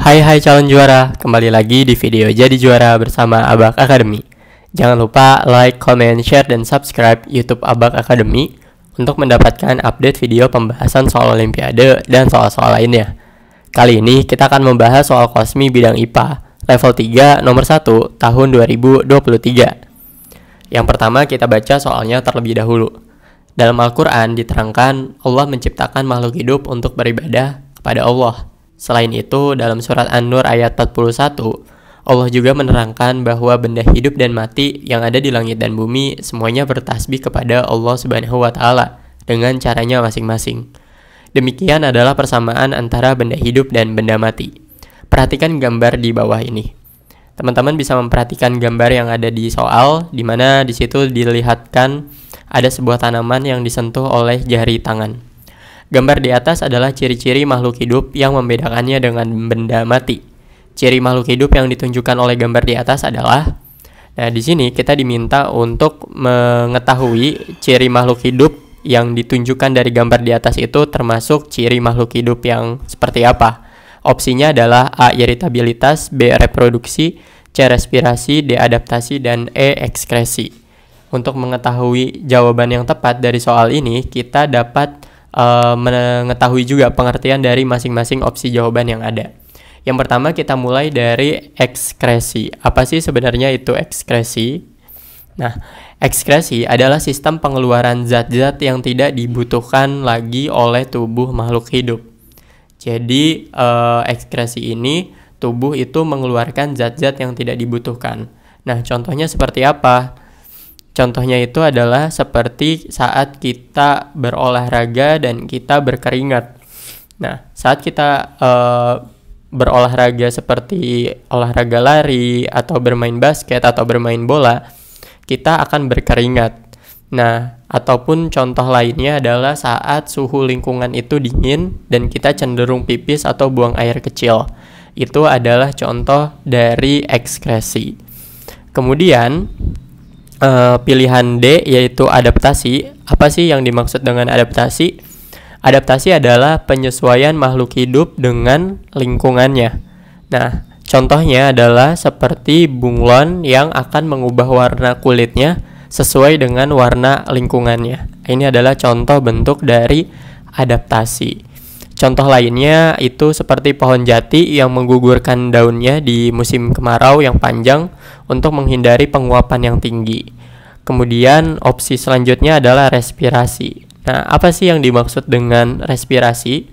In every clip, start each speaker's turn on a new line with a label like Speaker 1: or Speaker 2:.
Speaker 1: Hai calon juara, kembali lagi di video Jadi Juara bersama Abak Academy. Jangan lupa like, comment, share, dan subscribe YouTube Abak Academy untuk mendapatkan update video pembahasan soal Olimpiade dan soal-soal lainnya. Kali ini kita akan membahas soal Kosmi bidang IPA level 3 nomor 1 tahun 2023. Yang pertama kita baca soalnya terlebih dahulu. Dalam Al-Quran diterangkan Allah menciptakan makhluk hidup untuk beribadah kepada Allah. Selain itu, dalam surat An-Nur ayat 41, Allah juga menerangkan bahwa benda hidup dan mati yang ada di langit dan bumi semuanya bertasbih kepada Allah Subhanahu wa Ta'ala dengan caranya masing-masing. Demikian adalah persamaan antara benda hidup dan benda mati. Perhatikan gambar di bawah ini. Teman-teman bisa memperhatikan gambar yang ada di soal, di mana di situ dilihatkan ada sebuah tanaman yang disentuh oleh jari tangan. Gambar di atas adalah ciri-ciri makhluk hidup yang membedakannya dengan benda mati. Ciri makhluk hidup yang ditunjukkan oleh gambar di atas adalah, di sini kita diminta untuk mengetahui ciri makhluk hidup yang ditunjukkan dari gambar di atas itu termasuk ciri makhluk hidup yang seperti apa. Opsinya adalah A. Iritabilitas, B. Reproduksi, C. Respirasi, D. Adaptasi, dan E. Ekskresi. Untuk mengetahui jawaban yang tepat dari soal ini, kita dapat mengetahui juga pengertian dari masing-masing opsi jawaban yang ada. Yang pertama kita mulai dari ekskresi. Apa sih sebenarnya itu ekskresi? Nah, ekskresi adalah sistem pengeluaran zat-zat yang tidak dibutuhkan lagi oleh tubuh makhluk hidup. Jadi ekskresi ini tubuh itu mengeluarkan zat-zat yang tidak dibutuhkan. Nah, contohnya seperti apa? Contohnya itu adalah seperti saat kita berolahraga dan kita berkeringat. Nah, saat kita berolahraga seperti olahraga lari atau bermain basket atau bermain bola, kita akan berkeringat. Nah, ataupun contoh lainnya adalah saat suhu lingkungan itu dingin dan kita cenderung pipis atau buang air kecil. Itu adalah contoh dari ekskresi. Kemudian pilihan D yaitu adaptasi. Apa sih yang dimaksud dengan adaptasi? Adaptasi adalah penyesuaian makhluk hidup dengan lingkungannya. Nah, contohnya adalah seperti bunglon yang akan mengubah warna kulitnya sesuai dengan warna lingkungannya. Ini adalah contoh bentuk dari adaptasi. Contoh lainnya itu seperti pohon jati yang menggugurkan daunnya di musim kemarau yang panjang untuk menghindari penguapan yang tinggi. Kemudian opsi selanjutnya adalah respirasi. Nah, apa sih yang dimaksud dengan respirasi?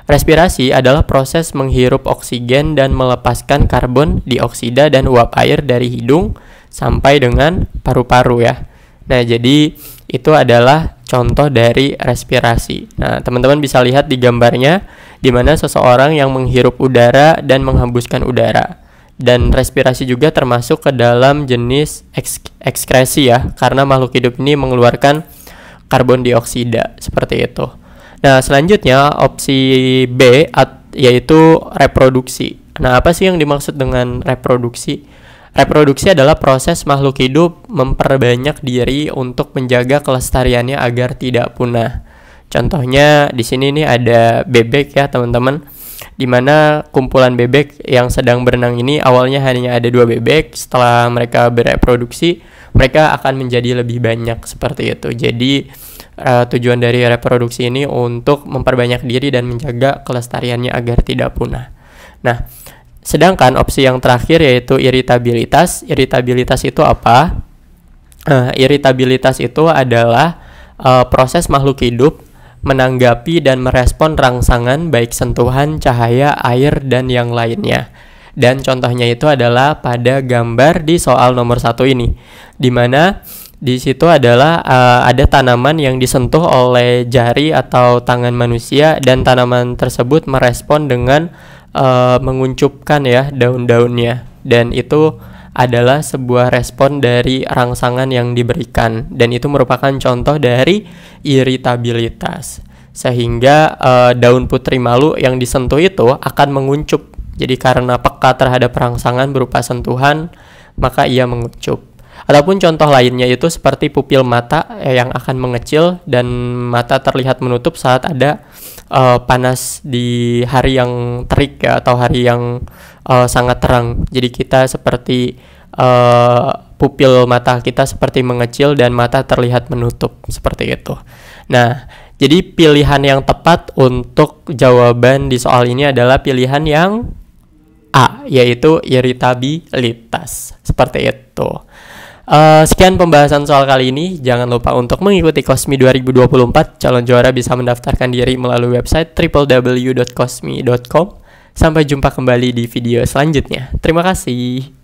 Speaker 1: Respirasi adalah proses menghirup oksigen dan melepaskan karbon dioksida dan uap air dari hidung sampai dengan paru-paru ya. Nah, jadi itu adalah contoh dari respirasi. Nah, teman-teman bisa lihat di gambarnya di mana seseorang yang menghirup udara dan menghembuskan udara. Dan respirasi juga termasuk ke dalam jenis ekskresi ya, karena makhluk hidup ini mengeluarkan karbon dioksida seperti itu. Nah, selanjutnya opsi B yaitu reproduksi. Nah, apa sih yang dimaksud dengan reproduksi? Reproduksi adalah proses makhluk hidup memperbanyak diri untuk menjaga kelestariannya agar tidak punah. Contohnya di sini nih ada bebek ya teman-teman, di mana kumpulan bebek yang sedang berenang ini awalnya hanya ada 2 bebek. Setelah mereka bereproduksi, mereka akan menjadi lebih banyak seperti itu. Jadi tujuan dari reproduksi ini untuk memperbanyak diri dan menjaga kelestariannya agar tidak punah. Nah, sedangkan opsi yang terakhir yaitu iritabilitas. Iritabilitas itu apa? Iritabilitas itu adalah proses makhluk hidup menanggapi dan merespon rangsangan baik sentuhan, cahaya, air, dan yang lainnya. Dan contohnya itu adalah pada gambar di soal nomor 1 ini, di mana di situ adalah ada tanaman yang disentuh oleh jari atau tangan manusia dan tanaman tersebut merespon dengan menguncupkan ya daun-daunnya, dan itu adalah sebuah respon dari rangsangan yang diberikan, dan itu merupakan contoh dari iritabilitas. Sehingga daun putri malu yang disentuh itu akan menguncup. Jadi karena peka terhadap rangsangan berupa sentuhan, maka ia menguncup. Ataupun contoh lainnya itu seperti pupil mata yang akan mengecil dan mata terlihat menutup saat ada panas di hari yang terik ya, atau hari yang sangat terang. Jadi kita seperti pupil mata kita seperti mengecil dan mata terlihat menutup seperti itu. Nah, jadi pilihan yang tepat untuk jawaban di soal ini adalah pilihan yang A, yaitu iritabilitas. Seperti itu. Sekian pembahasan soal kali ini. Jangan lupa untuk mengikuti Cosmi 2024. Calon juara bisa mendaftarkan diri melalui website www.cosmi.com. Sampai jumpa kembali di video selanjutnya. Terima kasih.